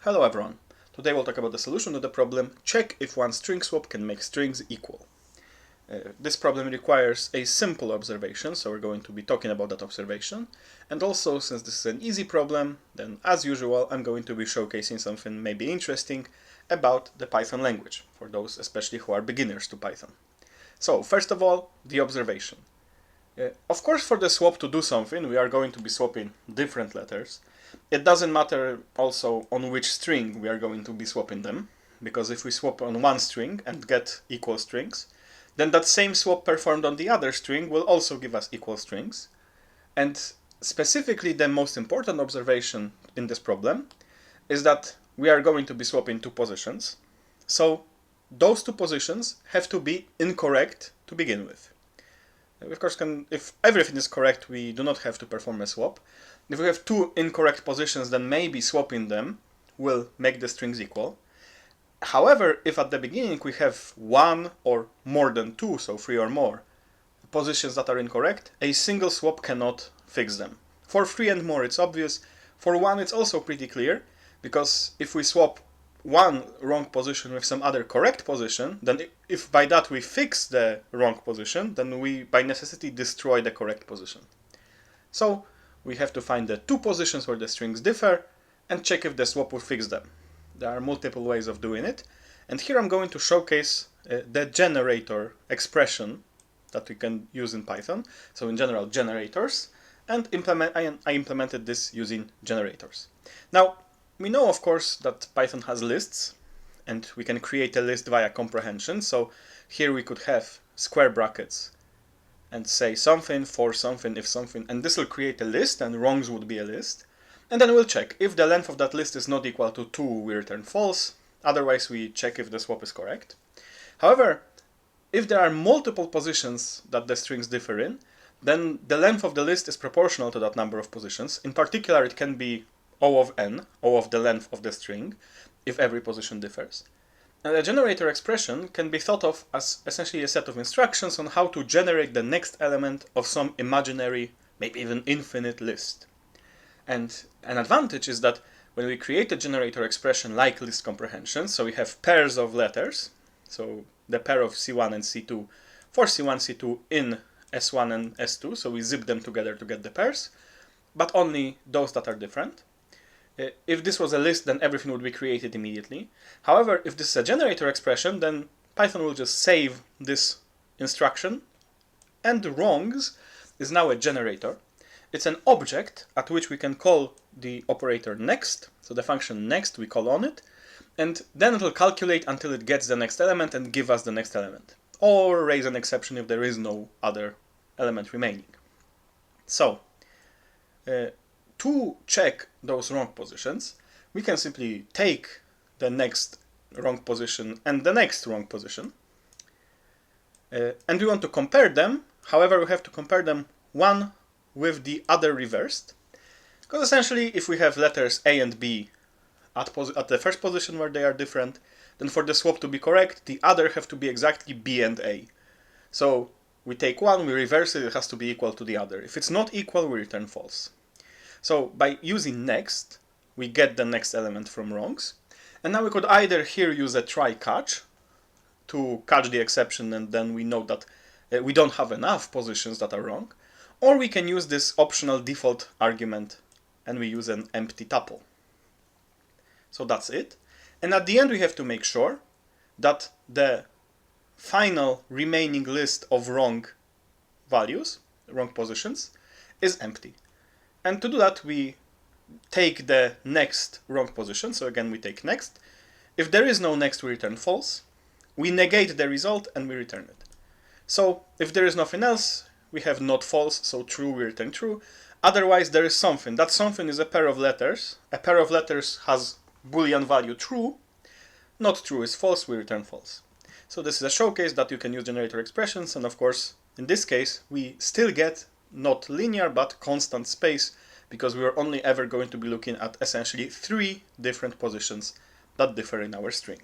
Hello everyone. Today we'll talk about the solution to the problem check if one string swap can make strings equal. This problem requires a simple observation, so we're going to be talking about that observation. And also, since this is an easy problem, then as usual I'm going to be showcasing something maybe interesting about the Python language, for those especially who are beginners to Python. So first of all, the observation. Of course, for the swap to do something, we are going to be swapping different letters. It doesn't matter also on which string we are going to be swapping them, because if we swap on one string and get equal strings, then that same swap performed on the other string will also give us equal strings. And specifically, the most important observation in this problem is that we are going to be swapping two positions. So those two positions have to be incorrect to begin with. Of course, if everything is correct, we do not have to perform a swap. If we have two incorrect positions, then maybe swapping them will make the strings equal. However, if at the beginning we have one or more than two, so three or more, positions that are incorrect, a single swap cannot fix them. For three and more, it's obvious. For one, it's also pretty clear, because if we swap one wrong position with some other correct position, then if by that we fix the wrong position, then we by necessity destroy the correct position. So we have to find the two positions where the strings differ and check if the swap will fix them. There are multiple ways of doing it, and here I'm going to showcase the generator expression that we can use in Python. So in general, generators, and I implemented this using generators. Now, we know, of course, that Python has lists, and we can create a list via comprehension. So here we could have square brackets and say something, for something, if something, and this will create a list, and wrongs would be a list. And then we'll check. If the length of that list is not equal to 2, we return false. Otherwise, we check if the swap is correct. However, if there are multiple positions that the strings differ in, then the length of the list is proportional to that number of positions. In particular, it can be O of n, O of the length of the string, if every position differs. And a generator expression can be thought of as essentially a set of instructions on how to generate the next element of some imaginary, maybe even infinite list. And an advantage is that when we create a generator expression like list comprehension, so we have pairs of letters, so the pair of C1 and C2 for C1, C2 in S1 and S2, so we zip them together to get the pairs, but only those that are different. If this was a list, then everything would be created immediately. However, if this is a generator expression, then Python will just save this instruction, and wrongs is now a generator. It's an object at which we can call the operator next, so the function next we call on it, and then it will calculate until it gets the next element and give us the next element, or raise an exception if there is no other element remaining. So, to check those wrong positions, we can simply take the next wrong position and the next wrong position. And we want to compare them. However, we have to compare them one with the other reversed. Because essentially, if we have letters A and B at the first position where they are different, then for the swap to be correct, the other have to be exactly B and A. So we take one, we reverse it, it has to be equal to the other. If it's not equal, we return false. So by using next, we get the next element from wrongs. And now we could either here use a try catch to catch the exception, and then we know that we don't have enough positions that are wrong. Or we can use this optional default argument and we use an empty tuple. So that's it. And at the end we have to make sure that the final remaining list of wrong values, wrong positions, is empty. And to do that, we take the next wrong position. So again, we take next. If there is no next, we return false. We negate the result and we return it. So if there is nothing else, we have not false, so true, we return true. Otherwise, there is something. That something is a pair of letters. A pair of letters has Boolean value true. Not true is false, we return false. So this is a showcase that you can use generator expressions, and of course, in this case, we still get not linear, but constant space, because we are only ever going to be looking at essentially 3 different positions that differ in our string.